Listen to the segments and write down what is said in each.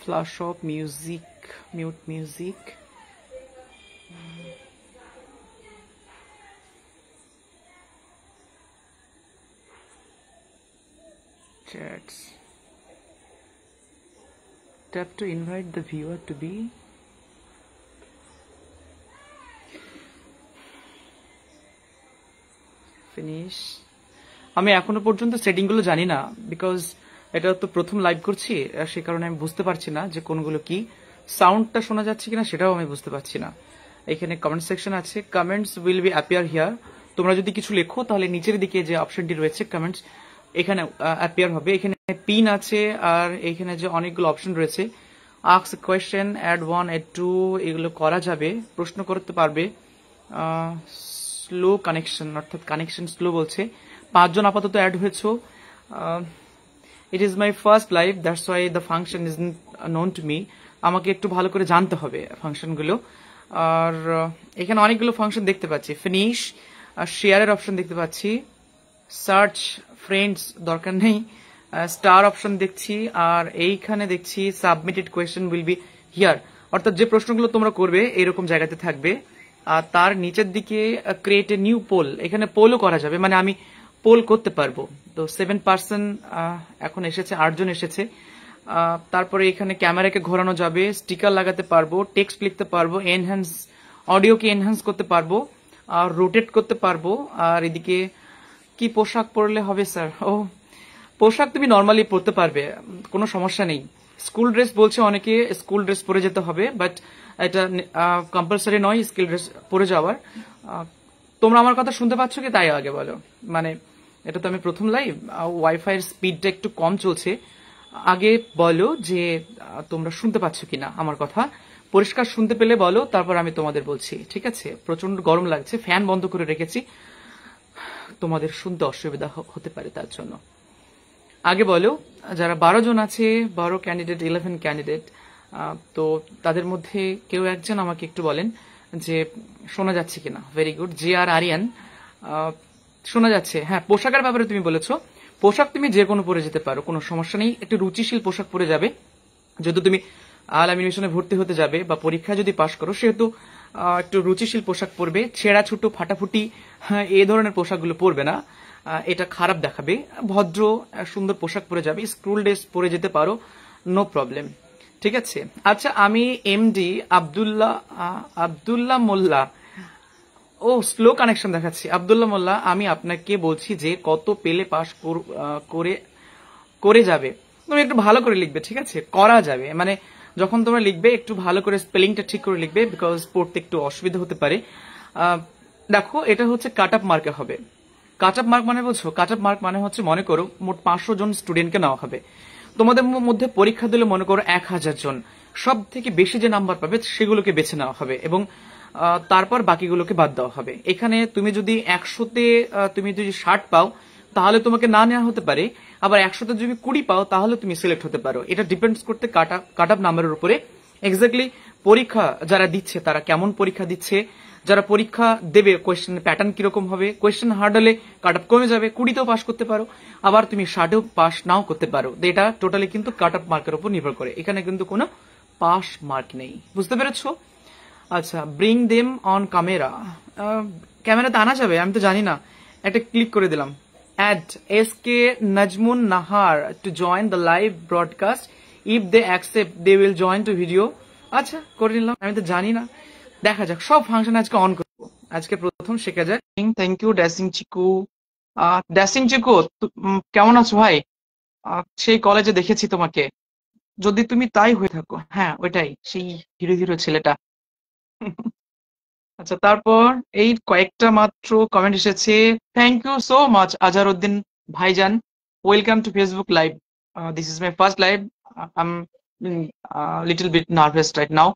flash of music, mute music. Chats. Tap to invite the viewer to be. Finish. আমি এখনো পর্যন্ত setting গুলো জানি না, বিকজ এটা তো প্রথম লাইভ করছি, সে কারণে আমি বুঝতে পারছি না যে কোনগুলো কি। সাউন্ডটা শোনা যাচ্ছে কিনা সেটাও আমি বুঝতে পারছি না। এখানে কমেন্ট সেকশন আছে, comments will be appear here. তোমরা যদি কিছু লেখো তাহলে নিচের দিকে যে অপশনটি রয়েছে কমেন্টস, এখানে অ্যাপিয়ার হবে। এখানে পিন আছে, আর এখানে যে অনেকগুলো অপশন রয়েছে, আস্ক কোয়েশ্চেন, অ্যাড 1, অ্যাড 2, এগুলো করা যাবে, প্রশ্ন করতে পারবে। স্লো কানেকশন, অর্থাৎ কানেকশন স্লো বলছে। 5 জন আপাতত অ্যাড হয়েছে। It is my first live, that's why the function is known to me. আমাকে একটু ভালো করে জানতে হবে ফাংশনগুলো। আর এখানে অনেকগুলো ফাংশন দেখতে পাচ্ছি। ফিনিশ, শেয়ারের অপশন দেখতে পাচ্ছি, সার্চ ফ্রেন্ডস দরকার নেই, স্টার অপশন দেখছি, আর এইখানে দেখছি submitted question will be here, অর্থাৎ যে প্রশ্নগুলো তোমরা করবে এরকম জায়গাতে থাকবে। আর তার নিচের দিকে ক্রিয়েট এ নিউ পোল, এখানে পোলও করা যাবে, মানে আমি পোল করতে পারবো। তো 7% এখন এসেছে, 8 জন এসেছে। তারপরে এখানে ক্যামেরাকে ঘোরানো যাবে, স্টিকার লাগাতে পারবো, টেক্সট লিখতে পারবো, এনহ্যান্স অডিওকে এনহ্যান্স করতে পারবো, আর রোটেট করতে পারবো। আর এদিকে কি পোশাক পরলে হবে স্যার? ও, পোশাক তুমি নর্মালি পরতে পারবে, কোনো সমস্যা নেই। স্কুল ড্রেস বলছে অনেকে, স্কুল ড্রেস পরে যেতে হবে, বাট এটা কম্পালসারি নয় স্কুল ড্রেস পরে যাওয়ার। তোমরা আমার কথা শুনতে পাচ্ছ কি তাই আগে বলো, মানে এটা তো আমি প্রথম লাইভ, ওয়াইফাই এর স্পিডটা একটু কম চলছে। আগে বলো যে তোমরা শুনতে পাচ্ছ কিনা আমার কথা, পরিষ্কার শুনতে পেলে বলো, তারপর আমি তোমাদের বলছি, ঠিক আছে? প্রচন্ড গরম লাগছে, ফ্যান বন্ধ করে রেখেছি, তোমাদের শুনতে অসুবিধা হতে পারে তার জন্য। আগে বলো, যারা 12 জন আছে, 12 ক্যান্ডিডেট, 11 ক্যান্ডিডেট, তো তাদের মধ্যে কেউ একজন আমাকে একটু বলেন যে শোনা যাচ্ছে কিনা। Very good, J R Aryan, শোনা যাচ্ছে। হ্যাঁ, পোশাকের ব্যাপারে তুমি বলেছো, পোশাক তুমি যে কোনো পরে যেতে পারো, কোনো সমস্যা নেই। একটু রুচিশীল পোশাক পরে যাবে, যেহেতু তুমি ল্যামিনেশনে ভর্তি হতে যাবে বা পরীক্ষা যদি পাশ করো, সেহেতু একটু রুচিশীল পোশাক পরবে। ছেঁড়া ছুটো ফাটাফুটি এই ধরনের পোশাকগুলো পরবে না, এটা খারাপ দেখাবে। ভদ্র সুন্দর পোশাক পরে যাবে, স্কুল ড্রেস পরে যেতে পারো, নো প্রবলেম, ঠিক আছে? আচ্ছা, আমি এমডি আব্দুল্লাহ মোল্লা, ও স্লো কানেকশন দেখাচ্ছি। আব্দুল্লাহ মোল্লা, আমি আপনাকে বলছি যে কত পেলে পাশ করে যাবে। তুমি একটু ভালো করে লিখবে, ঠিক আছে? করা যাবে মানে যখন তোমরা লিখবে একটু ভালো করে স্পেলিংটা ঠিক করে লিখবে, বিকজ পড়তে একটু অসুবিধা হতে পারে। দেখো, এটা হচ্ছে কাট আপ মার্কে হবে। কাট আপ মার্ক মানে বলছো, কাট আপ মার্ক মানে হচ্ছে, মনে করো মোট 500 জন স্টুডেন্টকে নেওয়া হবে, তোমাদের মধ্যে পরীক্ষা দিলে মনে করো 1000 জন, সব থেকে বেশি যে নাম্বার পাবে সেগুলোকে বেছে নেওয়া হবে, এবং তারপর বাকিগুলোকে বাদ দেওয়া হবে। এখানে তুমি যদি 100তে তুমি যদি 60 পাও তাহলে তোমাকে না নেওয়া হতে পারে, আবার 100তে যদি 20 পাও তাহলে তুমি সিলেক্ট হতে পারো। এটা ডিপেন্ডস করতে কাট আপ নাম্বারের উপরে। এক্স্যাক্টলি পরীক্ষা যারা দিচ্ছে তারা কেমন পরীক্ষা দিচ্ছে, যারা পরীক্ষা দেবে কোয়েশ্চেন প্যাটার্ন কিরকম হবে, কোয়েশ্চেন হার্ড হলে কাট আপ কমে যাবে, 20তেও পাস করতে পারো, আবার তুমি 60এও পাস নাও করতে পারো। এটা টোটালি কিন্তু কাট আপ মার্কের উপর নির্ভর করে, এখানে কিন্তু কোনো পাস মার্ক নেই। বুঝতে পেরেছো? আচ্ছা, ব্রিং দেম অন ক্যামেরা, ক্যামেরাতে আনা যাবে? আমি তো জানি না, একটা ক্লিক করে দিলাম। Add S K Nazmun Nahar to join the live broadcast, if they accept they will join to video. আচ্ছা, করে নিলাম, আমি তো জানি না, দেখা যাক। সব ফাংশন আজকে অন করবো, আজকে প্রথম শেখা যায়। Thank you dashing Chiku. Dashing Chiku, কেমন আছো ভাই? সেই কলেজে দেখেছি তোমাকে, যদি তুমি তাই হয়ে থাকো। হ্যাঁ, ওইটাই, সেই হিরো হিরো ছেলেটা। আচ্ছা, তারপর এই কয়েকটা মাত্র কমেন্ট এসেছে। Thank you so much Azharuddin ভাইজান, welcome to Facebook live. This is my first live, I am little bit nervous right now.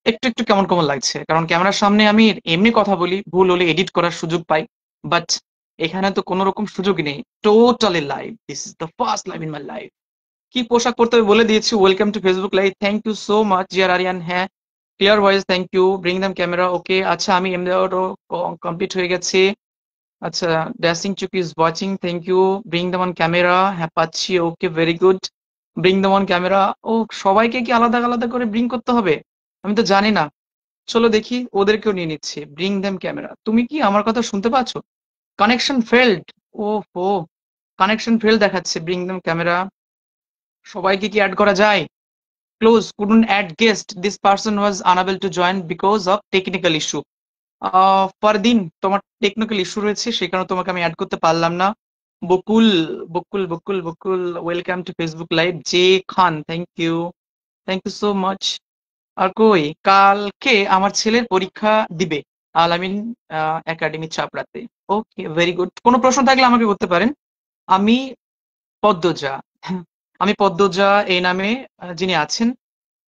একটু একটু কেমন কেমন লাগছে, কারণ ক্যামেরার সামনে আমি এমনি কথা বলি, ভুল হলে এডিট করার সুযোগ পাই, বাট এখানে তো কোনো রকম সুযোগ নেই, totally live. This is the first live in my life. কি পোশাক পরতে হবে বলে দিয়েছি। Welcome to Facebook live, thank you so much Ziyar Aryan. হ্যাঁ, clear voice, thank you. Bring them camera, okay. আচ্ছা, আমি এমডিও কমপ্লিট হয়ে গেছে। আচ্ছা, dashing Chuki is watching, thank you. Bring them on camera, হ্যাঁ পাচ্ছি, okay, very good. Bring the one camera. ও, সবাইকে কি আলাদা আলাদা করে ব্রিং করতে হবে? আমি তো জানি না। চলো দেখি, ওদেরকেও নিয়ে নিচ্ছি। Bring them camera. তুমি কি আমার কথা শুনতে পাচ্ছ? Connection failed. ও হো, কানেকশন ফেল দেখাচ্ছে। Bring them camera. সবাইকে কি অ্যাড করা যায়? Close, couldn't add guest, this person was unable to join because of technical issue. Fardin, তোমার টেকনিক্যাল ইস্যু রয়েছে, সেই কারণে তোমাকে আমি অ্যাড করতে পারলাম না। Bakul, Bakul, welcome to Facebook live. J Khan, thank you so much. আর কই, কালকে আমার ছেলের পরীক্ষা দিবে আল আমিন একাডেমি চাপড়াতে। Okay, very good. কোনো প্রশ্ন থাকলে আমাকে করতে পারেন। আমি পদ্মজা, আমি পদ্মজা এই নামে যিনি আছেন,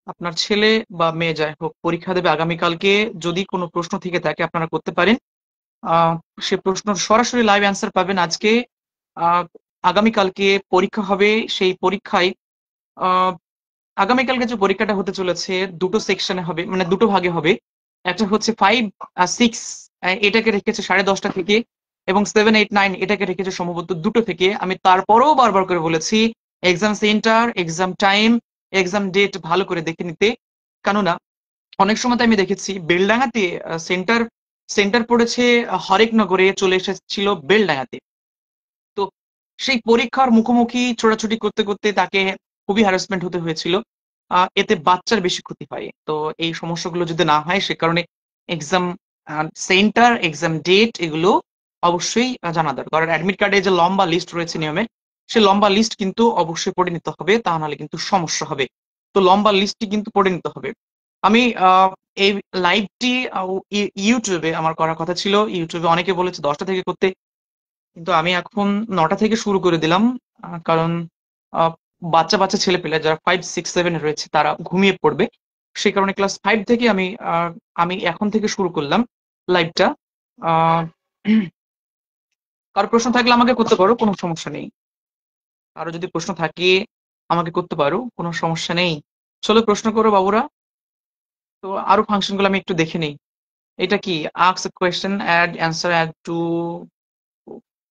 আপনার ছেলে বা মেয়ে যাই হোক পরীক্ষা দেবে আগামীকালকে। যদি কোনো প্রশ্ন থেকে থাকে আপনারা করতে পারেন। আহ সে প্রশ্ন সরাসরি লাইভ অ্যান্সার পাবেন আজকে। আহ আগামীকালকে পরীক্ষা হবে। সেই পরীক্ষায় আহ আগামীকালকে যে পরীক্ষাটা হতে চলেছে দুটো সেকশনে হবে, মানে দুটো ভাগে হবে। একটা হচ্ছে 5 আর 6, এটাকে রেখেছে 10:30 থেকে, এবং 7, 8, 9 এটাকে রেখেছে সম্ভবত 2টো থেকে। আমি তারপরেও বারবার করে বলেছি exam centre, exam time, exam date ভালো করে দেখে নিতে। কেননা অনেক সময় তো আমি দেখেছি বেলডাঙাতে সেন্টার সেন্টার পড়েছে, হরেকনগরে চলে এসেছিল বেলডাঙাতে। তো সেই পরীক্ষার মুখোমুখি ছোটাছুটি করতে করতে তাকে খুবই হ্যারাসমেন্ট হতে হয়েছিল। এতে বাচ্চার বেশি ক্ষতি হয়। তো এই সমস্যাগুলো যদি না হয়, সে কারণে এক্সাম সেন্টার, এক্সাম ডেট এগুলো অবশ্যই জানা দরকার। আর অ্যাডমিট কার্ডে যে লম্বা লিস্ট রয়েছে নিয়মের, সে লম্বা লিস্ট কিন্তু অবশ্যই পড়ে নিতে হবে, তা নাহলে কিন্তু সমস্যা হবে। তো লম্বা লিস্টটি কিন্তু পড়ে নিতে হবে। আমি এই লাইভটি ইউটিউবে আমার করার কথা ছিল। ইউটিউবে অনেকে বলেছে 10টা থেকে করতে, কিন্তু আমি এখন 9টা থেকে শুরু করে দিলাম। কারণ আহ, বাচ্চা বাচ্চা ছেলে পেলে যারা 5, 6, 7 রয়েছে তারা ঘুমিয়ে পড়বে। সেই কারণে ক্লাস 5 থেকে আমি এখন থেকে শুরু করলাম লাইভটা। আহ কারো প্রশ্ন থাকলে আমাকে করতে পারো, কোনো সমস্যা নেই। কারো যদি প্রশ্ন থাকে আমাকে করতে পারো, কোনো সমস্যা নেই। চলো প্রশ্ন করো বাবুরা। তো আরো ফাংশন গুলো আমি একটু দেখে নিই। এটা কি? Ask question, add answer, add to,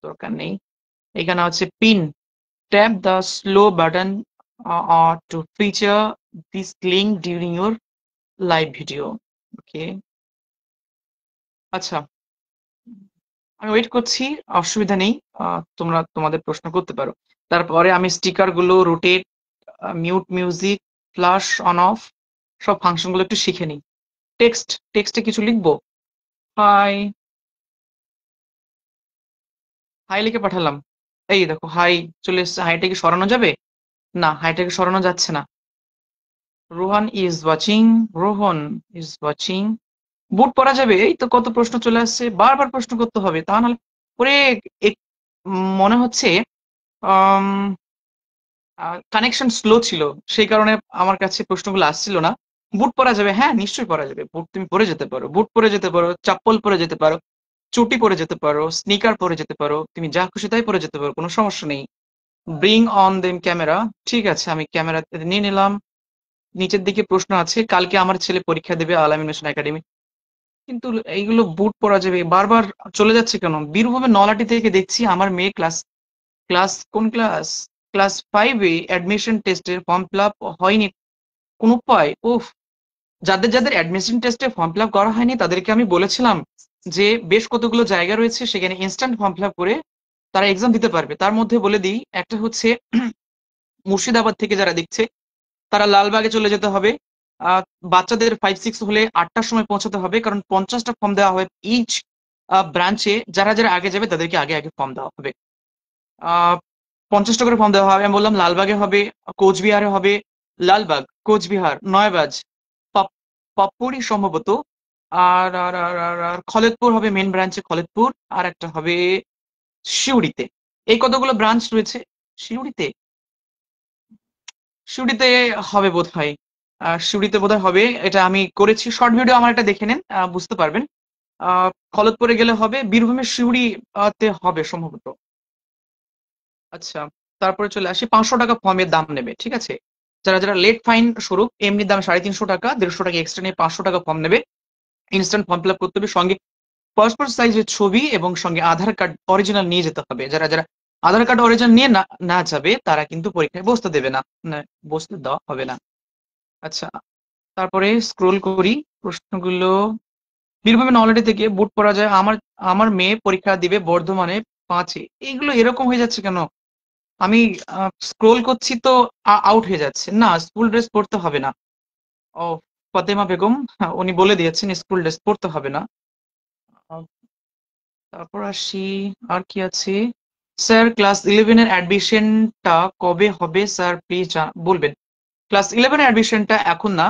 দরকার নেই। এখানে হচ্ছে pin, tap the slow button to feature this link during your live video. Okay, আচ্ছা, আমি ওয়েট করছি। অসুবিধা নেই। তোমরা তোমাদের প্রশ্ন করতে পারো। তারপরে আমি স্টিকার গুলো, rotate, mute music, flash on off, সব ফাংশন গুলো একটু শিখে নিই। টেক্সটে কিছু লিখবো। হাই, হাই লিখে পাঠালাম। এই দেখো হাই চলে এসছে। হাইটা কি সরানো যাবে? না, হাইটাকে সরানো যাচ্ছে না। Rohan is watching, Rohan is watching. Boot পরা যাবে? এই তো কত প্রশ্ন চলে আসছে, বারবার প্রশ্ন করতে হবে, তা নাহলে পরে মনে হচ্ছে কানেকশন স্লো ছিল, সেই কারণে আমার কাছে প্রশ্নগুলো আসছিল না। বুট পরা যাবে? হ্যাঁ, নিশ্চয়ই পরা যাবে। বুট তুমি পরে যেতে পারো, বুট পরে যেতে পারো, চপ্পল পরে যেতে পারো, চটি পরে যেতে পারো, স্নিকার পরে যেতে পারো, তুমি যা খুশি তাই পরে যেতে পারো, কোনো সমস্যা নেই। Bring on them camera. ঠিক আছে, আমি ক্যামেরা নিয়ে নিলাম। নিচের দিকে প্রশ্ন আছে, কালকে আমার ছেলে পরীক্ষা দেবে আল আমিন একাডেমি। কিন্তু এইগুলো বুট পরা যাবে, বারবার চলে যাচ্ছে কেন? বীরভূমের নলাটি থেকে দেখছি আমার মেয়ে ক্লাস ক্লাস কোন ক্লাস ক্লাস 5-এ অ্যাডমিশন টেস্টের ফর্ম ফিল আপ হয়নি। কোন উপায়? উফ, যাদের যাদের অ্যাডমিশন টেস্টে ফর্ম ফিল আপ করা হয়নি তাদেরকে আমি বলেছিলাম যে বেশ কতগুলো জায়গা রয়েছে সেখানে ইনস্ট্যান্ট ফর্ম ফিল আপ করে তারা এক্সাম দিতে পারবে। তার মধ্যে বলে দিই, একটা হচ্ছে মুর্শিদাবাদ থেকে যারা দেখছে তারা লালবাগে চলে যেতে হবে। আহ বাচ্চাদের 5, 6 হলে 8টার সময় পৌঁছাতে হবে, কারণ 50টা ফর্ম দেওয়া হবে ইচ ব্রাঞ্চে। যারা যারা আগে যাবে তাদেরকে আগে আগে ফর্ম দেওয়া হবে। আহ 50টা করে ফর্ম দেওয়া হবে। আমি বললাম লালবাগে হবে, কোচবিহারে হবে, লালবাগ, কোচবিহার, নয়বাজ, পাপ্পুরি সম্ভবত, আর খলেদপুর হবে মেন ব্রাঞ্চে, খলেদপুর। আর একটা হবে সিউড়িতে। এই কতগুলো ব্রাঞ্চ রয়েছে। সিউড়িতে সিউড়িতে হবে বোধহয়। সিউড়িতে বোধহয় হবে, এটা আমি করেছি শর্ট ভিডিও, আমার এটা দেখে নেন, বুঝতে পারবেন। খলতপুরে গেলে হবে, বীরভূমের সিউড়ি তে হবে সম্ভবত। আচ্ছা, তারপরে চলে আসি। 500 টাকা ফর্মের দাম নেবে, ঠিক আছে। যারা যারা লেট ফাইন স্বরূপ এমনি দাম 350 টাকা, 150 টাকা এক্সট্রা নিয়ে 500 টাকা ফর্ম নেবে। ইনস্ট্যান্ট ফর্ম ফিল আপ করতে হবে, সঙ্গে পাসপোর্ট সাইজের ছবি এবং সঙ্গে আধার কার্ড অরিজিনাল নিয়ে যেতে হবে। যারা যারা আধার কার্ড অরিজিনাল নিয়ে না না যাবে তারা কিন্তু পরীক্ষায় বসতে দেবে না, না, বসতে দেওয়া হবে না। আচ্ছা, তারপরে স্ক্রোল করি প্রশ্নগুলো। বীরভূমে নলহাটি থেকে বুট পরা যায়, আমার আমার মেয়ে পরীক্ষা দিবে বর্ধমানে 5-এ। এইগুলো এরকম হয়ে যাচ্ছে কেন? আমি স্ক্রোল করছি তো আউট হয়ে যাচ্ছে। না, স্কুল ড্রেস পরতে হবে না। ও, ফাতেমা বেগম, হ্যাঁ, উনি বলে দিয়েছেন স্কুল ড্রেস পরতে হবে না। আহ, তারপর আসি, আর কি আছে? স্যার, ক্লাস 11-এর অ্যাডমিশনটা কবে হবে স্যার, প্লিজ বলবেন। ক্লাস 11-এর অ্যাডমিশনটা এখন না,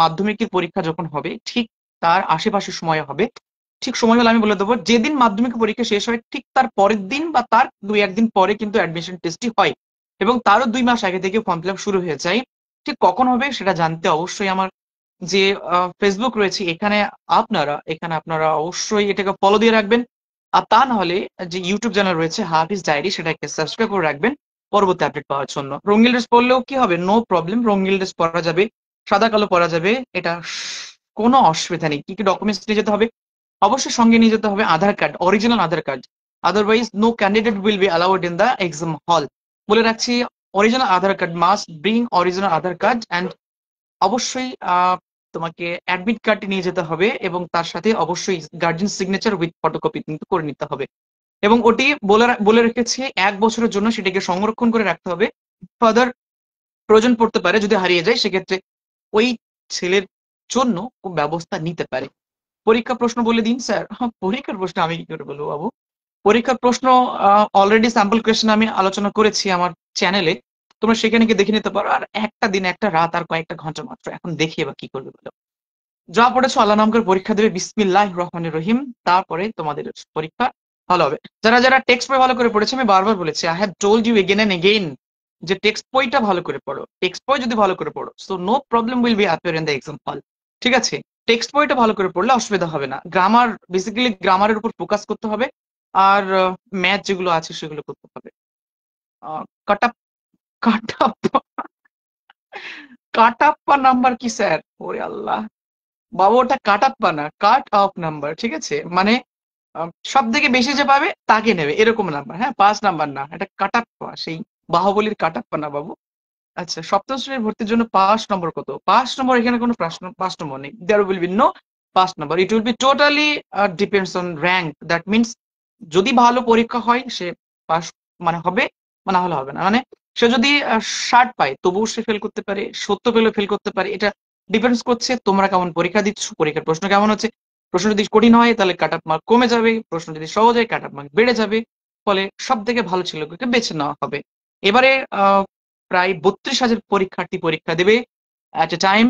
মাধ্যমিকের পরীক্ষা যখন হবে ঠিক তার আশেপাশে সময় হবে। ঠিক সময় হলে আমি বলে দেবো। যেদিন মাধ্যমিক পরীক্ষা শেষ হয় ঠিক তার পরের দিন বা তার 2-1 দিন পরে কিন্তু অ্যাডমিশন টেস্টটি হয়, এবং তারও 2 মাস আগে থেকে ফর্ম ফিল আপ শুরু হয়ে যায়। ঠিক কখন হবে সেটা জানতে অবশ্যই আমার যে ফেসবুক রয়েছে এখানে আপনারা অবশ্যই এটাকে ফলো দিয়ে রাখবেন। আর তা না হলে যে ইউটিউব চ্যানেল রয়েছে হাফিজ ডায়েরি, সেটাকে সাবস্ক্রাইব করে রাখবেন পরবর্তী আপডেট পাওয়ার জন্য। রঙিন ড্রেস পরলেও কি হবে? নো প্রবলেম, রঙিন ড্রেস পরা যাবে, সাদা কালো পরা যাবে, এটা কোনো অসুবিধা নেই। কি কি ডকুমেন্টস নিয়ে যেতে হবে? অবশ্যই সঙ্গে নিয়ে যেতে হবে Aadhaar card, original Aadhaar card. Otherwise no candidate will be allowed in the exam hall. বলে রাখছি, original Aadhaar card must bring, original Aadhaar card. And অবশ্যই তোমাকে অ্যাডমিট কার্ডটি নিয়ে যেতে হবে, এবং তার সাথে অবশ্যই গার্জিয়ান সিগনেচার উইথ ফটোকপি কিন্তু করে নিতে হবে। এবং ওটি বলে রেখেছে 1 বছরের জন্য সেটাকে সংরক্ষণ করে রাখতে হবে। ফার্দার প্রয়োজন পড়তে পারে, যদি হারিয়ে যায় সেক্ষেত্রে ওই ছেলের জন্য ব্যবস্থা নিতে পারে। পরীক্ষা প্রশ্ন বলে দিন স্যার। পরীক্ষার প্রশ্ন আমি কি করে বলবো বাবু? পরীক্ষার প্রশ্ন অলরেডি স্যাম্পল কোয়েশ্চেন আমি আলোচনা করেছি আমার চ্যানেলে, তোমরা সেখানে গিয়ে দেখে নিতে পারো। আর একটা দিন একটা রাত আর কয়েকটা ঘন্টা মাত্র, এখন দেখি এবার কি করবে বলো। যা পড়েছো আল্লাহ নাম করে পরীক্ষা দেবে, বিসমিল্লাহ রহমানির রহিম, তারপরে তোমাদের পরীক্ষা ভালো হবে। যারা যারা টেক্সট বই ভালো করে পড়েছে, আমি বারবার বলেছি, I have told you again and again, যে টেক্সট বইটা ভালো করে পড়ো। টেক্সট বই যদি ভালো করে পড়ো, so no problem will be appear in the exam hall. ঠিক আছে? টেক্সট বইটা ভালো করে পড়লে অসুবিধা হবে না। গ্রামার, বেসিক্যালি গ্রামারের উপর ফোকাস করতে হবে। আর ম্যাথ যেগুলো আছে সেগুলো করতে হবে। কাটা কাটাপ্পা কাটাপ্পা নাম্বার কি স্যার? ওরে আল্লাহ বাবু, ওটা কাটাপ্পা না, কাট অফ নাম্বার। ঠিক আছে? মানে সব থেকে বেশি যে পাবে তাকে নেবে এরকম নাম্বার। হ্যাঁ, 5 নাম্বার না, এটা কাটাপ্পা, সেই বাহুবলীর কাটাপ্পা না বাবু। আচ্ছা, সপ্তম শ্রেণীর ভর্তির জন্য 5 নম্বর কত? 5 নম্বর, এখানে কোনো প্রশ্ন 5 নম্বর নেই। দেয়ার উইল বি নো 5 নম্বর। It will be totally depends on rank. That means যদি ভালো পরীক্ষা হয় সে পাস মানে হবে, না হলে হবে না। মানে সে যদি 60 পায় তবুও সে ফেল করতে পারে, 70 পেলেও ফেল করতে পারে। এটা ডিপেন্ডস করছে তোমরা কেমন পরীক্ষা দিচ্ছ, পরীক্ষার প্রশ্ন কেমন হচ্ছে। প্রশ্ন যদি কঠিন হয় তাহলে কাট অফ মার্ক কমে যাবে, প্রশ্ন যদি সহজ হয় কাট অফ মার্ক বেড়ে যাবে। ফলে সব থেকে ভালো ছেলেগুলোকে বেছে নেওয়া হবে। এবারে প্রায় 32,000 পরীক্ষার্থী পরীক্ষা দেবে অ্যাট এ টাইম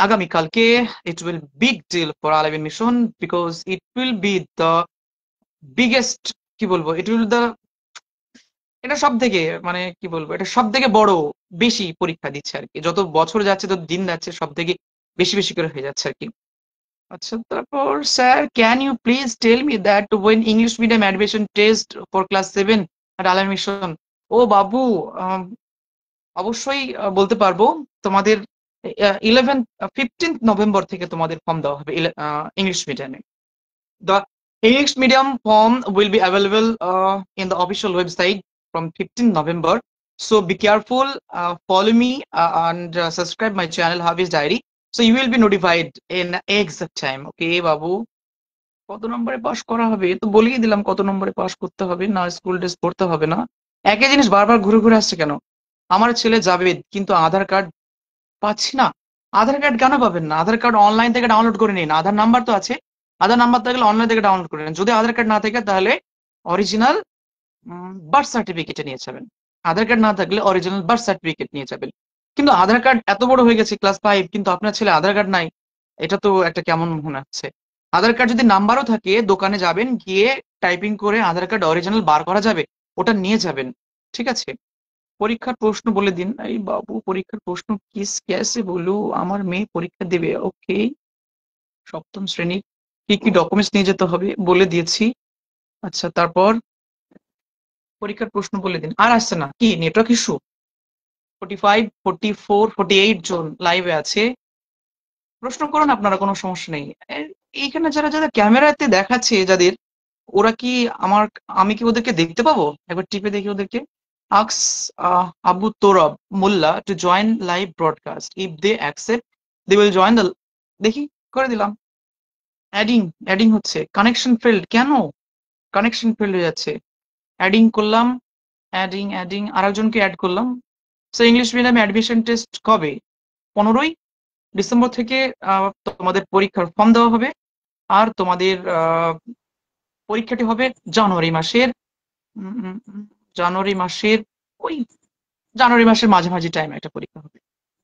আগামীকালকে। It will big deal for Alamin mission, because it will be the biggest, কি বলবো, ইট উইল দ্য, এটা সব থেকে, মানে কি বলবো, এটা সব থেকে বড়, বেশি পরীক্ষা দিচ্ছে আর কি। যত বছর যাচ্ছে তত দিন যাচ্ছে সব থেকে বেশি বেশি করে হয়ে যাচ্ছে আর কি। আচ্ছা, তারপর sir, can you please tell me that when English medium admission test for class 7 at Alamin mission? ও বাবু, অবশ্যই বলতে পারবো। তোমাদের 15th নভেম্বর থেকে তোমাদের ফর্ম দেওয়া হবে ইংলিশ মিডিয়ামে। The English medium form will be available in the official website from 15th November. So be careful, follow me and subscribe my channel Hafiz Diary. So you will be notified in exact time. Okay, বাবু? কত নম্বরে pass করা হবে তো বলেই দিলাম, কত নম্বরে pass করতে হবে, না স্কুল ড্রেস পড়তে হবে না। একই জিনিস বারবার ঘুরে ঘুরে আসছে কেন? আমার ছেলে জাবেদ কিন্তু আধার কার্ড পাচ্ছি না। আধার কার্ড কেন পাবেন না? আধার কার্ড অনলাইন থেকে ডাউনলোড করে নিন, আধার নাম্বার তো আছে। আধার নাম্বার থাকলে অনলাইন থেকে ডাউনলোড করে নিন। যদি আধার কার্ড না থাকে তাহলে অরিজিনাল বার্থ সার্টিফিকেটে নিয়ে যাবেন। আধার কার্ড না থাকলে অরিজিনাল বার্থ সার্টিফিকেট নিয়ে যাবেন। কিন্তু আধার কার্ড এত বড় হয়ে গেছে ক্লাস 5, কিন্তু আপনার ছেলে আধার কার্ড নাই, এটা তো একটা কেমন মনে হচ্ছে। আধার কার্ড যদি নাম্বারও থাকে দোকানে যাবেন, গিয়ে টাইপিং করে আধার কার্ড অরিজিনাল বার করা যাবে, ওটা নিয়ে যাবেন। ঠিক আছে? পরীক্ষার প্রশ্ন বলে দিন। এই বাবু, পরীক্ষার প্রশ্ন কিস ক্যাসে বলু, আমার মেয়ে পরীক্ষা দেবে। ওকে, সপ্তম শ্রেণী, কি কি ডকুমেন্টস নিয়ে যেতে হবে বলে দিয়েছি। আচ্ছা, তারপর পরীক্ষার প্রশ্ন বলে দিন। আর আসছে না কি, নেটওয়ার্ক ইস্যু? 45, 44, 48 জন লাইভে আছে, প্রশ্ন করুন আপনারা, কোনো সমস্যা নেই। এইখানে যারা যারা ক্যামেরাতে দেখাচ্ছে যাদের, ওরা কি আমার, আমি কি ওদেরকে দেখতে পাবো? একবার টিপে দেখি ওদেরকে। আক্স Abu Torab Molla to join live broadcast, if they accept they will join the, দেখি, করে দিলাম। অ্যাডিং অ্যাডিং হচ্ছে, কানেকশন ফেল্ড কেন? কানেকশন ফেল্ড হয়ে যাচ্ছে। অ্যাডিং করলাম, অ্যাডিং অ্যাডিং আরেকজনকে অ্যাড করলাম। So English medium admission test কবে? 15ই ডিসেম্বর থেকে তোমাদের পরীক্ষার ফর্ম দেওয়া হবে। আর তোমাদের পরীক্ষাটি হবে জানুয়ারি মাসের, উম, উম, উম, জানুয়ারি মাসের ওই জানুয়ারি মাসের মাঝামাঝি টাইমে একটা পরীক্ষা হবে।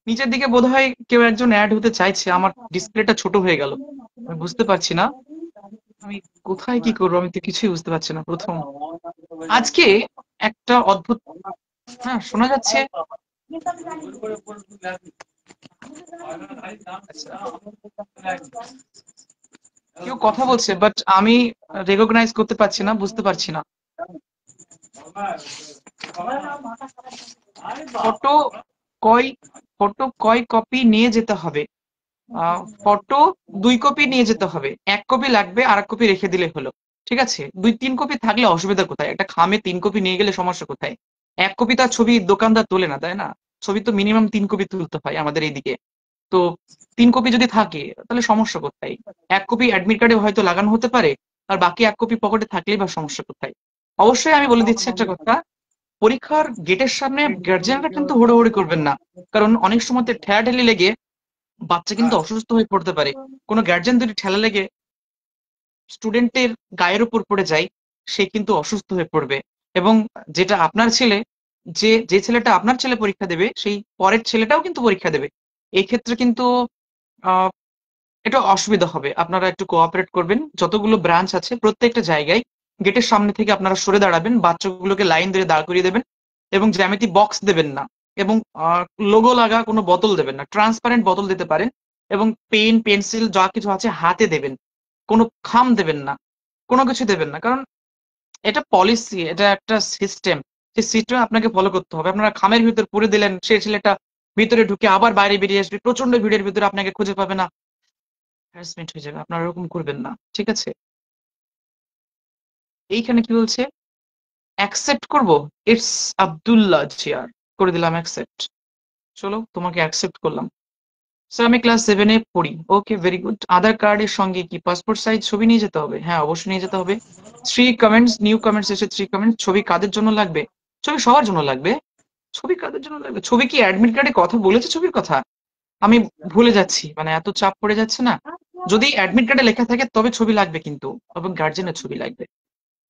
নিচের দিকে বোধহয় কেউ একজন অ্যাড হতে চাইছে, আমার ডিসপ্লেটা ছোট হয়ে গেল, আমি বুঝতে পারছি না আমি কোথায় কি করবো, আমি তো কিছুই বুঝতে পারছি না। প্রথম আজকে একটা অদ্ভুত, হ্যাঁ শোনা যাচ্ছে। আচ্ছা, কেউ কথা বলছে বাট আমি রেকগনাইজ করতে পারছি না, বুঝতে পারছি না। ফটো কয় ফটো কয় কপি নিয়ে যেতে হবে? ফটো 2 কপি নিয়ে যেতে হবে, 1 কপি লাগবে, আর 1 কপি রেখে দিলে হলো। ঠিক আছে, 2-3 কপি থাকলে অসুবিধা কোথায়? একটা খামে 3 কপি নিয়ে গেলে সমস্যা কোথায়? 1 কপি তার ছবি দোকানদার তোলে না, তাই না? ছবি তো মিনিমাম 3 কপি তুলতে হয় আমাদের এইদিকে। তো 3 কপি যদি থাকে তাহলে সমস্যা কোথায়? 1 কপি অ্যাডমিট কার্ডে হয়তো লাগানো হতে পারে, আর বাকি 1 কপি পকেটে থাকলেই বা সমস্যা কোথায়? অবশ্যই আমি বলে দিচ্ছি একটা কথা, পরীক্ষার গেটের সামনে গার্জিয়ানরা কিন্তু হুড়োহুড়ি করবেন না। কারণ অনেক সময় ঠেলাঠেলি লেগে বাচ্চা কিন্তু অসুস্থ হয়ে পড়তে পারে। কোনো গার্জিয়ান যদি ঠেলা লেগে স্টুডেন্টের গায়ের উপর পড়ে যায়, সে কিন্তু অসুস্থ হয়ে পড়বে। এবং যেটা আপনার ছেলে, যে যে ছেলেটা আপনার ছেলে পরীক্ষা দেবে, সেই পরের ছেলেটাও কিন্তু পরীক্ষা দেবে। এই ক্ষেত্রে কিন্তু আহ এটা অসুবিধা হবে। আপনারা একটু কোঅপারেট করবেন, যতগুলো ব্রাঞ্চ আছে প্রত্যেকটা জায়গায় গেটের সামনে থেকে আপনারা সরে দাঁড়াবেন, বাচ্চাগুলোকে লাইন ধরে দাঁড় করিয়ে দেবেন, এবং জ্যামিতি বক্স দেবেন না, এবং লোগো লাগা কোনো বোতল দেবেন না, ট্রান্সপারেন্ট বোতল দিতে পারেন। এবং পেন পেন্সিল যা কিছু আছে হাতে দেবেন, কোনো খাম দেবেন না, কোনো কিছু দেবেন না। কারণ এটা পলিসি, এটা একটা সিস্টেম, সেই সিস্টেম আপনাকে ফলো করতে হবে। আপনারা খামের ভিতর পুরে দিলেন, সে ছেলেটা ভিতরে ঢুকে আবার বাইরে বেরিয়ে আসবে, প্রচন্ড ভিড়ের ভিতরে আপনাকে খুঁজে পাবে না, হ্যারাসমেন্ট হয়ে যাবে। আপনারা এরকম করবেন না, ঠিক আছে? এইখানে কি বলছে? অ্যাকসেপ্ট করব, ইটস আব্দুল্লাহ জিয়ার, করে দিলাম অ্যাকসেপ্ট। চলো, তোমাকে অ্যাকসেপ্ট করলাম। স্যার আমি ক্লাস 7-এ পড়ি। ওকে, ভেরি গুড। আধার কার্ডের সঙ্গে কি পাসপোর্ট সাইজ ছবি নিয়ে যেতে হবে? হ্যাঁ, অবশ্যই নিয়ে যেতে হবে। 3 কমেন্টস, নিউ কমেন্টস এসে 3 কমেন্ট। ছবি কাদের জন্য লাগবে? ছবি সবার জন্য লাগবে। ছবি কাদের জন্য লাগবে? ছবি কি অ্যাডমিট কার্ডে কথা বলেছে ছবির কথা? আমি ভুলে যাচ্ছি, মানে এত চাপ পড়ে যাচ্ছে না। যদি অ্যাডমিট কার্ডে লেখা থাকে তবে ছবি লাগবে কিন্তু, এবং গার্জেনের ছবি লাগবে।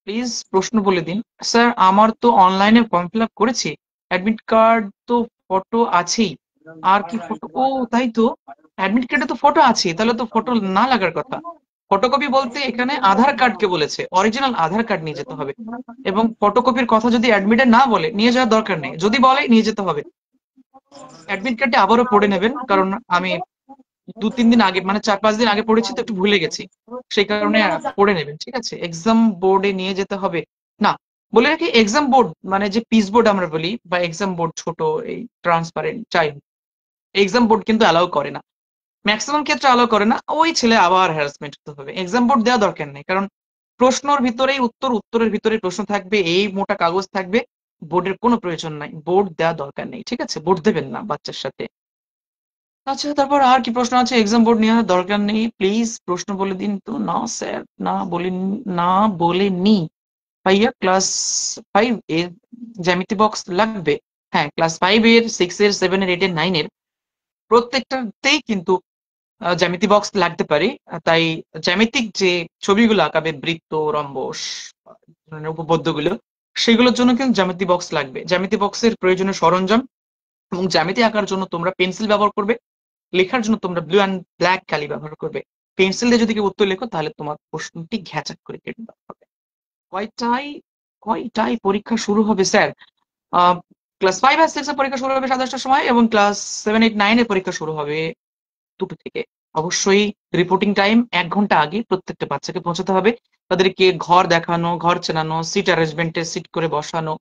প্লিজ প্রশ্ন বলে দিন। স্যার আমার তো অনলাইনে ফর্ম ফিল আপ করেছি, অ্যাডমিট কার্ড তো ফটো আছেই। আর কি ফটো? ও তাই তো, অ্যাডমিট কার্ডে তো ফটো আছে, তাহলে তো ফটো না লাগার কথা। ফটোকপি বলতে এখানে আধার কার্ডকে বলেছে, অরিজিনাল আধার কার্ড নিয়ে যেতে হবে। এবং ফটোকপির কথা যদি অ্যাডমিটে না বলে নিয়ে যাওয়ার দরকার নেই, যদি বলে নিয়ে যেতে হবে। অ্যাডমিট কার্ডটা আবারও পড়ে নেবেন, কারণ আমি 2-3 দিন আগে, মানে 4-5 দিন আগে পড়েছি তো একটু ভুলে গেছি। সেই কারণে পড়ে নেবেন, ঠিক আছে? এক্সাম বোর্ডে নিয়ে যেতে হবে না। বলে রাখি, এক্সাম বোর্ড মানে যে পিস বোর্ড আমরা বলি, বা এক্সাম বোর্ড ছোট, এই ট্রান্সপারেন্ট যাই হোক, এক্সাম বোর্ড কিন্তু অ্যালাউ করে না। ম্যাক্সিমাম ক্ষেত্রে অ্যালাউ করে না, ওই ছেলে আবার হ্যারাসমেন্ট হতে হবে। এক্সাম বোর্ড দেওয়া দরকার নেই, কারণ প্রশ্নর ভিতরেই উত্তর, উত্তরের ভিতরে প্রশ্ন থাকবে, এই মোটা কাগজ থাকবে। বোর্ডের কোনো প্রয়োজন নাই, বোর্ড দেওয়া দরকার নেই, ঠিক আছে? বোর্ড দেবেন না বাচ্চার সাথে। আচ্ছা, তারপর আর কি প্রশ্ন আছে? এক্সাম বোর্ড নেওয়ার দরকার নেই, প্লিজ প্রশ্ন বলে দিন তো। না স্যার, না বলেন, না বলেনি। ভাইয়া ক্লাস 5 এর জ্যামিতি বক্স লাগবে? হ্যাঁ, ক্লাস 5 এর, 6-এর, 7-এর, 8-এর, 9-এর প্রত্যেকটাতেই কিন্তু জ্যামিতি বক্স লাগতে পারে। তাই জ্যামিতিক যে ছবিগুলো আঁকাবে, বৃত্ত, রম্বস, উপপাদ্য গুলো, সেগুলোর জন্য কিন্তু জ্যামিতি বক্স লাগবে। জ্যামিতি বক্সের প্রয়োজনীয় সরঞ্জাম এবং জ্যামিতি আঁকার জন্য তোমরা পেন্সিল ব্যবহার করবে, লেখার জন্য তোমরা ব্লু অ্যান্ড ব্ল্যাক কালি ব্যবহার করবে। পেন্সিল দিয়ে যদি কেউ উত্তর লেখো তাহলে তোমার প্রশ্নটি ঘ্যাচাক করে কেটে দেওয়া হবে। কয়টায় কয়টায় পরীক্ষা শুরু হবে স্যার? ক্লাস 5 আর 6 এর পরীক্ষা শুরু হবে 10:30টার সময়, এবং ক্লাস 7, 8, 9 এর পরীক্ষা শুরু হবে 2টো থেকে। অবশ্যই রিপোর্টিং টাইম 1 ঘন্টা আগে প্রত্যেকটা বাচ্চাকে পৌঁছাতে হবে। তাদেরকে ঘর দেখানো, ঘর চেনানো, সিট অ্যারেঞ্জমেন্টে সিট করে বসানো,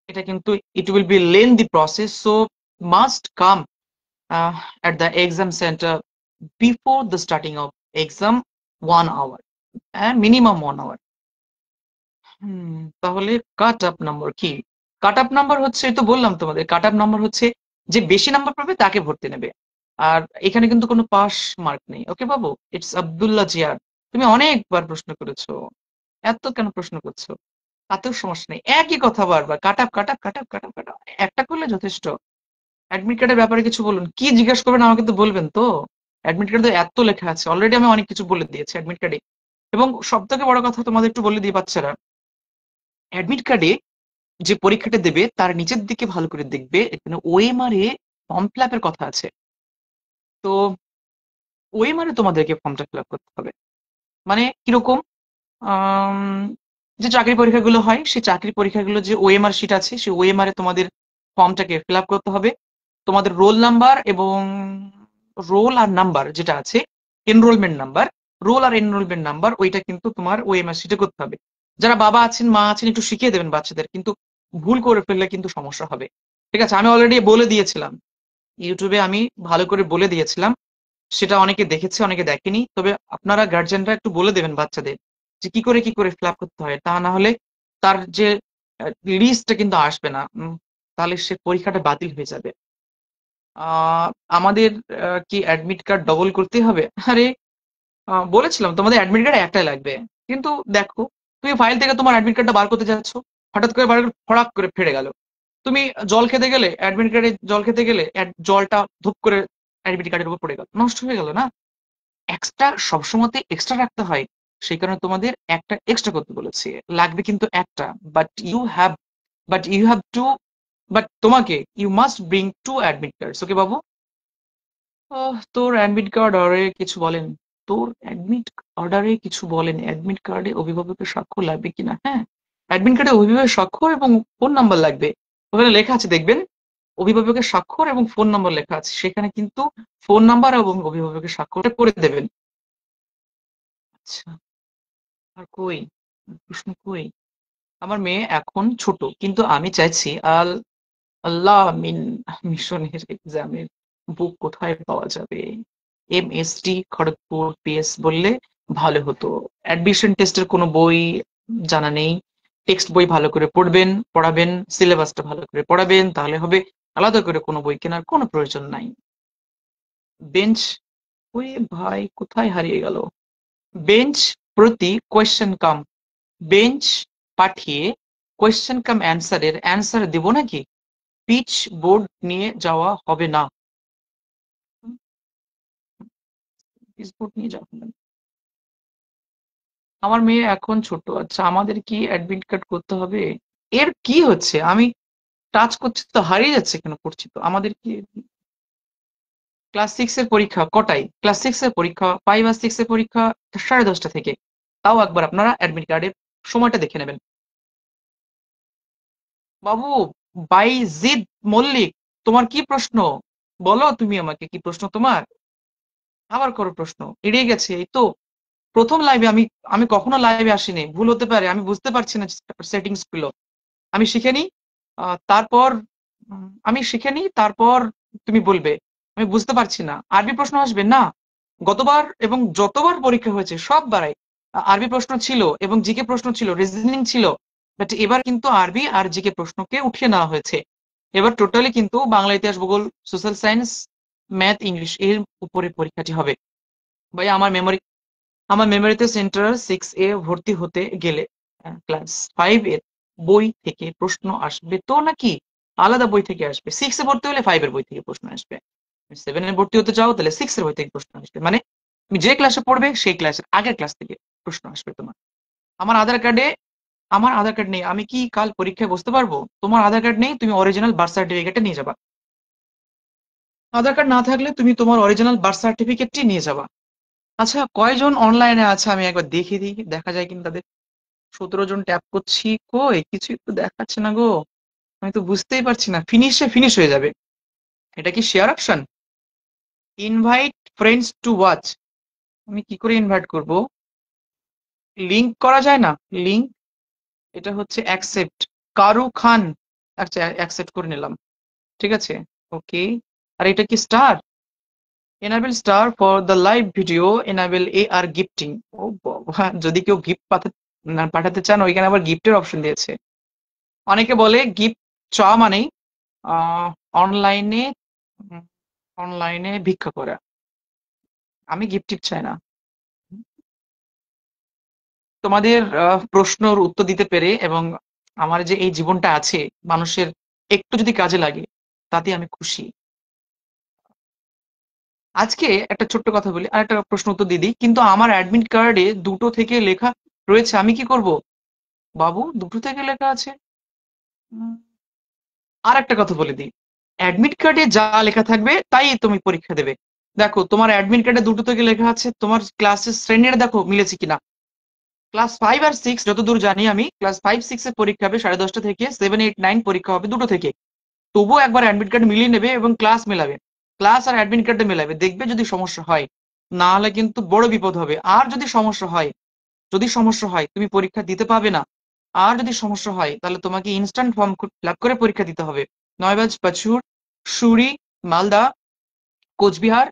এটা কিন্তু it will be lengthy process, so must come uh, at the exam center before the starting of exam 1 hour, minimum 1 hour. তাহলে কাট আপ নাম্বার কি? কাট আপ নাম্বার হচ্ছে, এই তো বললাম তোমাদের, কাট আপ নাম্বার হচ্ছে যে বেশি নাম্বার পাবে তাকে ভর্তি নেবে। আর এখানে কিন্তু কোনো পাস মার্ক নেই, ওকে বাবু। ইটস আব্দুল্লাহ জিয়াদ। তুমি অনেকবার প্রশ্ন করেছো, এত কেন প্রশ্ন করছো? তাতেও সমস্যা নেই, একই কথা বারবার, cut up cut up cut up cut up cut up, একটা করলে যথেষ্ট। অ্যাডমিট কার্ডের ব্যাপারে কিছু বলুন, কি জিজ্ঞেস করবেন আমাকে তো বলবেন তো। অ্যাডমিট কার্ডে এত লেখা আছে, অলরেডি আমি অনেক কিছু বলে দিয়েছি অ্যাডমিট কার্ডে। এবং সব থেকে বড় কথা তোমাদের একটু বলে দিই বাচ্চারা, অ্যাডমিট কার্ডে যে পরীক্ষাটা দেবে তার নিচের দিকে ভালো করে দেখবে, এখানে ওএমআর এ ফর্ম ফিল আপের কথা আছে। তো ওএমআর এ তোমাদেরকে ফর্মটা ফিল আপ করতে হবে। মানে কিরকম? আম, যে চাকরি পরীক্ষাগুলো হয়, সেই চাকরি পরীক্ষাগুলো যে ওএমআর শিট আছে, সেই ওএমআর এ তোমাদের ফর্মটাকে ফিল আপ করতে হবে। তোমাদের রোল নাম্বার এবং রোল আর নাম্বার যেটা আছে, এনরোলমেন্ট নাম্বার, রোল আর এনরোলমেন্ট নাম্বার, ওইটা কিন্তু তোমার ওএমআর শিটে করতে হবে। যারা বাবা আছেন মা আছেন একটু শিখিয়ে দেবেন বাচ্চাদের, কিন্তু ভুল করে ফেললে কিন্তু সমস্যা হবে। ঠিক আছে, আমি অলরেডি বলে দিয়েছিলাম, ইউটিউবে আমি ভালো করে বলে দিয়েছিলাম। সেটা অনেকে দেখেছে অনেকে দেখেনি, তবে আপনারা গার্জেনরা একটু বলে দেবেন বাচ্চাদের যে কি করে ফিল আপ করতে হয়, তা না হলে তার যে লিস্টটা কিন্তু আসবে না। তাহলে সে পরীক্ষাটা বাতিল হয়ে যাবে। আহ আমাদের কি অ্যাডমিট কার্ড ডবল করতে হবে? আরে বলেছিলাম তোমাদের অ্যাডমিট কার্ড একটাই লাগবে। কিন্তু দেখো, তুমি ফাইল থেকে তোমার অ্যাডমিট কার্ডটা বার করতে যাচ্ছ, হঠাৎ করে বার করে ফড়াক করে ফেটে গেল। তুমি জল খেতে গেলে, অ্যাডমিট কার্ডে জল খেতে গেলে জলটা ধুপ করে অ্যাডমিট কার্ডের উপর পড়ে গেল, নষ্ট হয়ে গেল না। এক্সট্রা সবসময়তে এক্সট্রা রাখতে হয়, সেই কারণে তোমাদের একটা এক্সট্রা করতে বলেছি। লাগবে কিন্তু একটা, but you have to, but তোমাকে you must bring to admit cards, okay বাবু? তোর অ্যাডমিট কার্ড অর্ডারে কিছু বলেন, অ্যাডমিট কার্ডে অভিভাবকের স্বাক্ষর লাগবে কিনা? হ্যাঁ, অ্যাডমিট কার্ডে অভিভাবকের স্বাক্ষর এবং ফোন নাম্বার লাগবে। ওখানে লেখা আছে দেখবেন, অভিভাবকের স্বাক্ষর এবং ফোন নাম্বার লেখা আছে, সেখানে কিন্তু ফোন নাম্বার এবং অভিভাবকের স্বাক্ষরটা করে দেবেন। আচ্ছা, আর কই, প্রশ্ন কই? আমার মেয়ে এখন ছোট, কিন্তু আমি চাইছি আল্লাহ মিশনের এক্সামের বুক কোথায় পাওয়া যাবে? এমএসডি খড়গপুর পিএস বললে ভালো হতো। অ্যাডমিশন টেস্টের কোনো বই জানা নেই। টেক্সট বই ভালো করে পড়াবেন, সিলেবাসটা ভালো করে পড়াবেন, তাহলে হবে। আলাদা করে কোনো বই কেনার কোনো প্রয়োজন নাই। বেঞ্চ, ওই ভাই কোথায় হারিয়ে গেল? বেঞ্চ প্রতি কোয়েশ্চেন কাম, বেঞ্চ পাঠিয়ে কোয়েশ্চেন কাম অ্যান্সারের অ্যান্সার দেব নাকি? পিচ বোর্ড নিয়ে যাওয়া হবে না। পিচ বোর্ড নিয়ে যাওয়া হবে না। আমার মেয়ে এখন ছোট, আচ্ছা আমাদের কি অ্যাডমিট কার্ড করতে হবে? এর কি হচ্ছে? আমি টাচ করছি তো হারিয়ে যাচ্ছে কেন? করছি তো। আমাদের কি ক্লাস সিক্স এর পরীক্ষা কটায়? ক্লাস সিক্স এর পরীক্ষা, 5 আর 6 এর পরীক্ষা 10:30 থেকে। তাও একবার আপনারা অ্যাডমিট কার্ডের সময়টা দেখে নেবেন। বাবু, বাইজিদ মল্লিক, তোমার কি প্রশ্ন? বলো তুমি আমাকে, কি প্রশ্ন তোমার? আবার করো প্রশ্ন, এড়িয়ে গেছে এই তো। প্রথম লাইভে আমি আমি কখনো লাইভে আসিনি, ভুল হতে পারে, আমি বুঝতে পারছি না সেটিংস গুলো। আমি শিখে নিই, তারপর আমি শিখে নিই, তারপর তুমি বলবে। আমি বুঝতে পারছি না, আরবি প্রশ্ন আসবে না? গতবার এবং যতবার পরীক্ষা হয়েছে সব বারাই আরবি প্রশ্ন ছিল এবং জিকে প্রশ্ন ছিল, রিজনিং ছিল। বাট এবার কিন্তু আরবি আর জিকে প্রশ্নকে উঠিয়ে নেওয়া হয়েছে। এবার টোটালি কিন্তু বাংলা, ইতিহাস, ভূগোল, সোশ্যাল সায়েন্স, ম্যাথ, ইংলিশ এর উপরে পরীক্ষাটি হবে। ভাই আমার মেমোরিতে সেন্টার 6 এ ভর্তি হতে গেলে ক্লাস 5 এর বই থেকে প্রশ্ন আসবে তো, নাকি আলাদা বই থেকে আসবে? 6 এ ভর্তি হলে 5 এর বই থেকে প্রশ্ন আসবে। 7 এ ভর্তি হতে চাও তাহলে 6 এর বই থেকে প্রশ্ন আসবে। মানে তুমি যে ক্লাসে পড়বে সেই ক্লাসের আগের ক্লাস থেকে প্রশ্ন আসবে তোমার। আমার আধার কার্ডে আমার আধার কার্ড নেই, আমি কি কাল পরীক্ষায় বসতে পারবো? তোমার আধার কার্ড নেই, তুমি অরিজিনাল বার্থ সার্টিফিকেটটা নিয়ে যাবা। আধার কার্ড না থাকলে তুমি তোমার অরিজিনাল বার্থ সার্টিফিকেটটি নিয়ে যাবা। আচ্ছা, কয়জন অনলাইনে আছে আমি একবার দেখে দিই, দেখা যায় কিনা তাদের। 17 জন ট্যাপ করছি, কই কিছুই তো দেখাচ্ছে না গো। আমি তো বুঝতেই পারছি না, ফিনিশ হয়ে যাবে। এটা কি share option? Invite friends to watch, আমি কি করে ইনভাইট করব? লিংক করা যায় না? লিংক, এটা হচ্ছে অ্যাকসেপ্ট। কারু খান, আচ্ছা অ্যাকসেপ্ট করে নিলাম, ঠিক আছে। ওকে। আর এটা কি star? Enable star for the live video, enable এ আর গিফটিং। ও বাবা, যদি কেউ গিফট না পাঠাতে চান, ওইখানে আবার গিফটের অপশন দিয়েছে। অনেকে বলে গিফট চাওয়া মানেই অনলাইনে অনলাইনে ভিক্ষা করা। আমি গিফট টিপ চাই না। তোমাদের প্রশ্নর উত্তর দিতে পেরে এবং আমার যে এই জীবনটা আছে মানুষের একটু যদি কাজে লাগে তাতে আমি খুশি। আজকে একটা ছোট্ট কথা বলি আর একটা প্রশ্ন উত্তর দিয়ে দিই, কিন্তু আমার অ্যাডমিট কার্ডে দুটো থেকে লেখা রয়েছে, আমি কি করব? বাবু, দুটো থেকে লেখা আছে। উম, আর একটা কথা বলে দিই, অ্যাডমিট কার্ডে যা লেখা থাকবে তাই তুমি পরীক্ষা দেবে। দেখো তোমার অ্যাডমিট কার্ডে দুটো থেকে লেখা আছে, তোমার ক্লাসের শ্রেণীর দেখো মিলেছে কিনা। ক্লাস 5 আর 6 যতদূর জানি আমি, ক্লাস 5 6 এর পরীক্ষা হবে 10:30 থেকে, 7 8 9 পরীক্ষা হবে দুটো থেকে। তবুও একবার অ্যাডমিট কার্ড মিলিয়ে নেবে এবং ক্লাস মেলাবে, ক্লাস আর অ্যাডমিট কার্ডে মেলাবে, দেখবে যদি সমস্যা হয়। না হলে কিন্তু বড় বিপদ হবে। আর যদি সমস্যা হয়, যদি সমস্যা হয় তুমি পরীক্ষা দিতে পারবে না। আর যদি সমস্যা হয় তাহলে তোমাকে ইনস্ট্যান্ট ফর্ম ফিল আপ করে পরীক্ষা দিতে হবে। নয়বাজ, পাচুর, সুরি, মালদা, কোচবিহার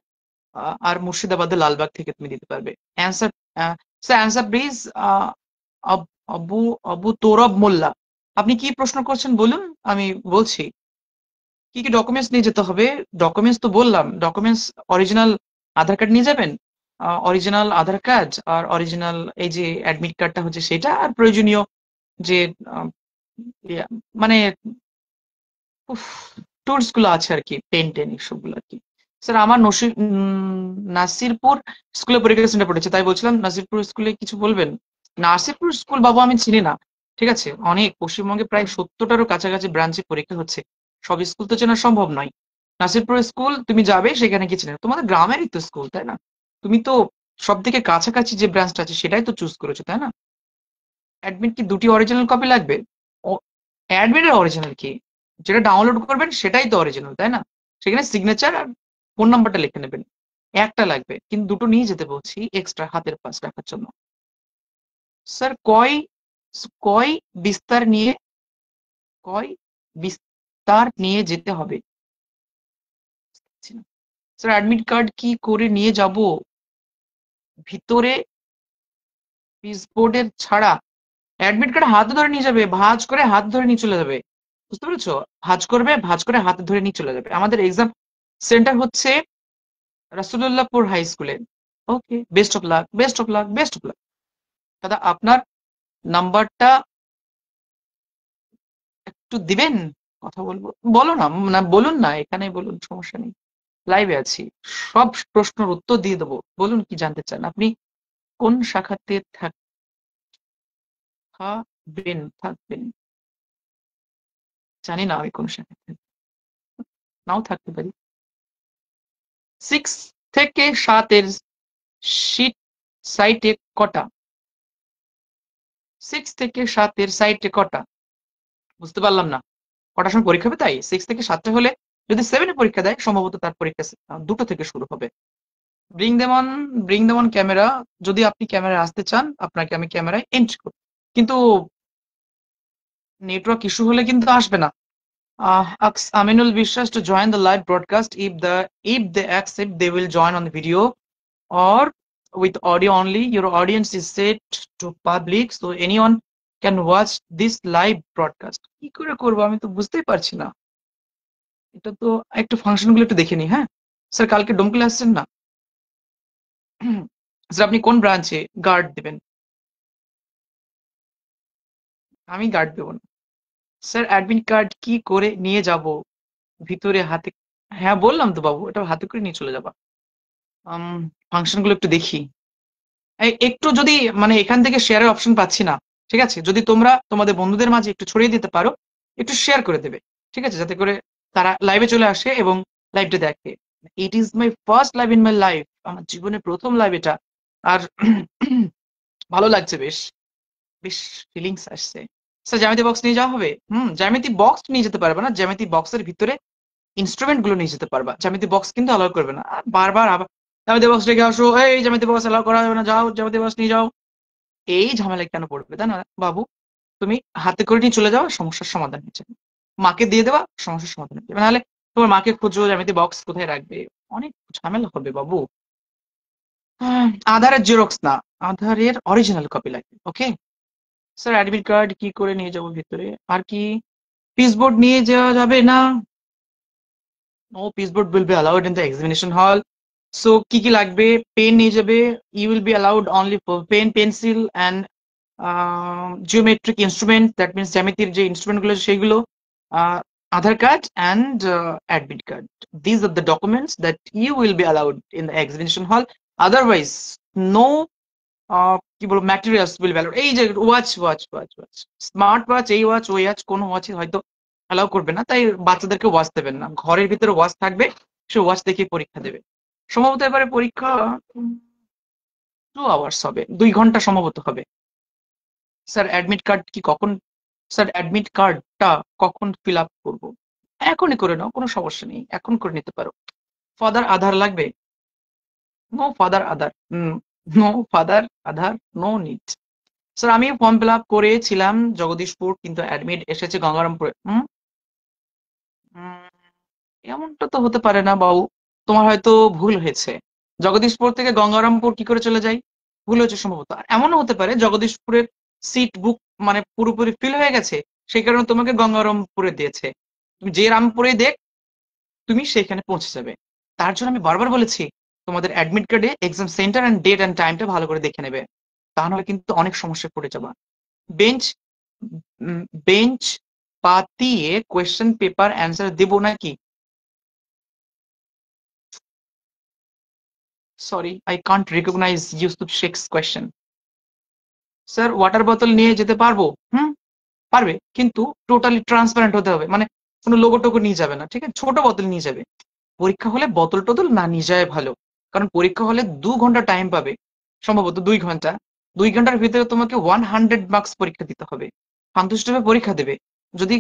আর মুর্শিদাবাদের লালবাগ থেকে তুমি দিতে পারবে। Answer sir, answer please. Abu Abu Torab Molla, আপনি কি প্রশ্ন করছেন বলুন, আমি বলছি। কি কি ডকুমেন্টস নিয়ে যেতে হবে? ডকুমেন্টস তো বললাম, ডকুমেন্টস অরিজিনাল আধার কার্ড নিয়ে যাবেন, অরিজিনাল আধার কার্ড আর অরিজিনাল এই যে অ্যাডমিট কার্ডটা হচ্ছে সেটা, আর প্রয়োজনীয় যে আহ, ইয়া, মানে টুলস গুলো আছে আর কি, পেন টেন এসবগুলো আর কি। স্যার আমার নাসিরপুর স্কুলে পরীক্ষা সেন্টার পড়েছে, তাই বলছিলাম নাসিরপুর স্কুলে কিছু বলবেন। নাসিরপুর স্কুল বাবু আমি চিনি না, ঠিক আছে। অনেক পশ্চিমবঙ্গে প্রায় 70টারও কাছাকাছি ব্রাঞ্চে পরীক্ষা হচ্ছে, সব স্কুল তো চেনা সম্ভব নয়। নাসিরপুর স্কুল তুমি যাবে, সেখানে কি চেনে, তোমাদের গ্রামেরই তো স্কুল তাই না? তুমি তো সব থেকে কাছাকাছি যে ব্রাঞ্চটা আছে সেটাই তো চুজ করেছো তাই না? অ্যাডমিট কি দুটি অরিজিনাল কপি লাগবে? অ্যাডমিটের অরিজিনাল কি, যেটা ডাউনলোড করবেন সেটাই তো অরিজিনাল তাই না? সেখানে সিগনেচার আর ফোন নাম্বারটা লিখে নেবেন। একটা লাগবে, কিন্তু দুটো নিয়ে যেতে বলছি এক্সট্রা হাতের পাশ রাখার জন্য। স্যার কয় কয় বিস্তার নিয়ে কয় বিস্তার নিয়ে যেতে হবে? স্যার অ্যাডমিট কার্ড কি করে নিয়ে যাব ভিতরে? পিসবোর্ডের ছাড়া অ্যাডমিট কার্ড হাতে ধরে নিয়ে যাবে, ভাঁজ করে হাত ধরে নিয়ে চলে যাবে, বুঝতে পেরেছো? ভাঁজ করবে, ভাঁজ করে হাতে ধরে নিয়ে চলে যাবে। আমাদের এক্সাম সেন্টার হচ্ছে রাসূলুল্লাহপুর হাই স্কুলে। Okay, best of luck, best of luck, best of luck. দাদা আপনার নাম্বারটা একটু দিবেন, কথা বলবো। বলো না, না বলুন না, এখানে বলুন, সমস্যা নেই, লাইভে আছি, সব প্রশ্নের উত্তর দিয়ে দেবো। বলুন কি জানতে চান আপনি? কোন শাখাতে থাকবেন? জানি না আমি কোন শাখাতে, নাও থাকতে পারি। 6 থেকে 7 এর শীট সাইটে কটা? 6 থেকে 7 এর সাইটে কটা? বুঝতে পারলাম না, কটার সময় পরীক্ষা হবে তাই? 6 থেকে 7টা হলে যদি 7-এ পরীক্ষা দেয় সম্ভবত তার পরীক্ষা দুটো থেকে শুরু হবে। ব্রিং দেম অন ক্যামেরা, যদি আপনি ক্যামেরায় আসতে চান আপনাকে আমি ক্যামেরায় এন্ট্রি করব, কিন্তু নেটওয়ার্ক ইস্যু হলে কিন্তু আসবে না। Asks Aminul বিশ্বাস to join the live broadcast. If they accept, they will join on the video or with audio only. Your audience is set to public, so anyone can watch this live broadcast. কি করে করবো আমি তো বুঝতেই পারছি না। এটা তো একটু ফাংশন গুলো একটু দেখে নি। হ্যাঁ স্যার, কালকে ডোমকুলে আসছেন না? স্যার আপনি কোন ব্রাঞ্চে গার্ড দিবেন? আমি গার্ড দেবো না। স্যার অ্যাডমিট কার্ড কি করে নিয়ে যাব ভিতরে হাতে? হ্যাঁ বললাম তো বাবু, এটা হাতে করে নিয়ে চলে যাবা। ফাংশন গুলো একটু দেখি। একটু যদি মানে এখান থেকে শেয়ারের অপশন পাচ্ছি না, ঠিক আছে, যদি তোমরা তোমাদের বন্ধুদের মাঝে একটু ছড়িয়ে দিতে পারো, একটু শেয়ার করে দেবে, ঠিক আছে, যাতে করে তারা লাইভে চলে আসে এবং লাইভটা দেখে। It is my first live in my life, আমার জীবনের প্রথম লাইভ এটা। আর ভালো লাগছে বেশ, বেশ ফিলিংস আসছে। স্যার জ্যামিতি বক্স নিয়ে যাওয়া হবে? জ্যামিতি বক্স নিয়ে যেতে পারবে না, জ্যামিতি বক্সের ভিতরে ইনস্ট্রুমেন্ট গুলো নিয়ে যেতে পারবা, জ্যামিতি বক্স কিন্তু অ্যালাউ করবে না। আর বারবার আবার জ্যামিতি বক্স রেখে আসো, এই জ্যামিতি বক্স অ্যালাউ করা যাবে না, যাও জ্যামিতি বক্স নিয়ে যাও, এই ঝামেলায় কেন পড়বে তাই না বাবু? তুমি হাতে করে নিয়ে চলে যাও, সমস্যার সমাধান হয়ে যাবে। মাকে দিয়ে দেওয়া, সমস্যার সমাধান হয়ে যাবে। নাহলে তোমার মাকে খুঁজো জ্যামিতি বক্স কোথায় রাখবে, অনেক ঝামেলা হবে বাবু। আধারের জেরক্স না, আধারের অরিজিনাল কপি লাগবে। ওকে, স্যার অ্যাডমিট কার্ড কি করে নিয়ে যাবো ভিতরে? আর কি পিসবোর্ড নিয়ে যাওয়া যাবে না? No piece board will be allowed in the examination hall. So কি কি লাগবে? পেন নিয়ে যাবে। You will be allowed only for pen, pencil and geometric instrument, that means জ্যামিতির যে ইনস্ট্রুমেন্ট গুলো সেগুলো, Aadhaar card and admit card. These are the documents that you will be allowed in the examination hall. Otherwise no কি বলবো materials will value. এই যে watch watch watch watch, smart watch, এই watch ওই ওয়াচ, কোনো watch হয়তো allow করবে না, তাই বাচ্চাদেরকে ওয়াচ দেবেন না। ঘরের ভিতরে ওয়াচ থাকবে, সে ওয়াচ দেখে পরীক্ষা দেবে। সম্ভবত এবারে পরীক্ষা 2 আওয়ার্স হবে, 2 ঘন্টা সম্ভবত হবে। স্যার অ্যাডমিট কার্ড কি কখন? স্যার অ্যাডমিট কার্ডটা কখন ফিল আপ করবো? এখনই করে নাও, কোনো সমস্যা নেই, এখন করে নিতে পারো। ফাদার আধার লাগবে? নো ফাদার আধার, নো ফাদার আধার, নো নিড। স্যার আমি ফর্ম ফিল আপ করেছিলাম জগদীশপুর, কিন্তু অ্যাডমিট এসেছে গঙ্গারামপুরে। উম, এমনটা তো হতে পারে না বাবু, তোমার হয়তো ভুল হয়েছে। জগদীশপুর থেকে গঙ্গারামপুর কি করে চলে যাই? ভুল হয়েছে সম্ভবত। আর এমনও হতে পারে জগদীশপুরের সিট বুক মানে পুরোপুরি ফিল হয়ে গেছে, সেই কারণে তোমাকে গঙ্গারামপুরে দিয়েছে। তুমি যে রামপুরে দেখ, তুমি সেখানে পৌঁছে যাবে। তার জন্য আমি বারবার বলেছি তোমাদের অ্যাডমিট কার্ডে exam centre and date and টাইমটা ভালো করে দেখে নেবে, তা নাহলে কিন্তু অনেক সমস্যায় পড়ে যাবা। বেঞ্চ বেঞ্চ পাতিয়ে কোয়েশ্চেন পেপার অ্যান্সার দেবো নাকি? Sorry, I can't recognise Yusuf Sheikh's question. Sir water বোতল নিয়ে যেতে পারবো? পারবে, কিন্তু টোটালি ট্রান্সপারেন্ট হতে হবে, মানে কোনো লোগো টোগো নিয়ে যাবে না, ঠিক আছে? ছোট বোতল নিয়ে যাবে। পরীক্ষা হলে বোতল টোতল না নিয়ে যায় ভালো, কারণ পরীক্ষা হলে 2 ঘন্টা টাইম পাবে, সম্ভবত 2 ঘন্টা। 2 ঘন্টার ভিতরে তোমাকে 100 মার্কস পরীক্ষা দিতে হবে, সন্তুষ্ট হয়ে পরীক্ষা দেবে। যদি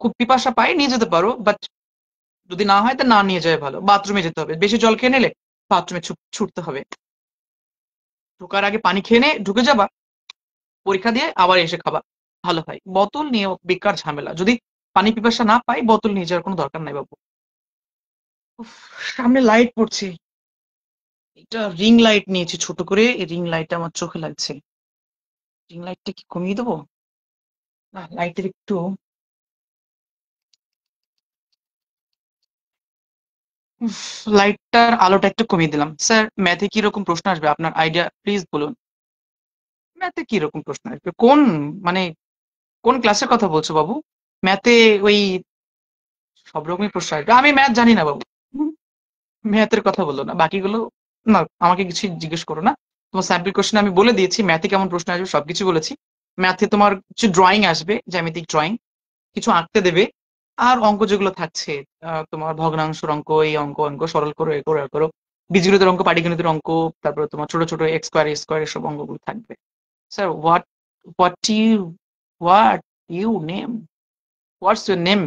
খুব পিপাসা পায় নিয়ে যেতে পারো, বাট যদি না হয় তা না নিয়ে যায় ভালো। বাথরুমে যেতে হবে, বেশি জল খেয়ে নিলে বাথরুমে ছুটতে হবে। ঢোকার আগে পানি খেয়ে নে ঢুকে যাবা, পরীক্ষা দিয়ে আবার এসে খাবা, ভালো হয়। বোতল নিয়ে বেকার ঝামেলা, যদি পানি পিপাসা না পাই বোতল নিয়ে যাওয়ার কোনো দরকার নাই বাবু। উফ, সামনে লাইট পড়ছে। এটা রিং লাইট নিয়েছি ছোট করে, এই রিং লাইট আমার চোখে লাগছে। রিং লাইটটা কি কমিয়ে দেবো? না, লাইটের একটু লাইটটার আলোটা একটু কমিয়ে দিলাম। স্যার ম্যাথে কি রকম প্রশ্ন আসবে, আপনার আইডিয়া প্লিজ বলুন। ম্যাথে কি রকম প্রশ্ন আসবে? মানে কোন ক্লাসের কথা বলছো বাবু? ম্যাথে ওই সব রকমই প্রশ্ন আসবে। আমি ম্যাথ জানি না বাবু। ম্যাথের কথা বললো না, বাকিগুলো না, আমাকে কিছু জিজ্ঞেস করো না। তোমার স্যাম্পল কোশ্চেন আমি বলে দিয়েছি ম্যাথে কেমন প্রশ্ন আসবে, সবকিছু বলেছি। ম্যাথে তোমার কিছু ড্রয়িং আসবে, জ্যামিতিক ড্রয়িং, কিছু আঁকতে দেবে। আর অঙ্ক যেগুলো থাকছে, তোমার ভগ্নাংশের অঙ্ক, এই অঙ্ক অঙ্ক সরল করো, এ করো এ করো, বীজগণিতের অঙ্ক, পাটিগণিতের অঙ্ক, তারপরে তোমার ছোট ছোট এক্স স্কোয়ার এ স্কোয়ার এসব অঙ্কগুলো থাকবে। Sir what you what you name what's your name?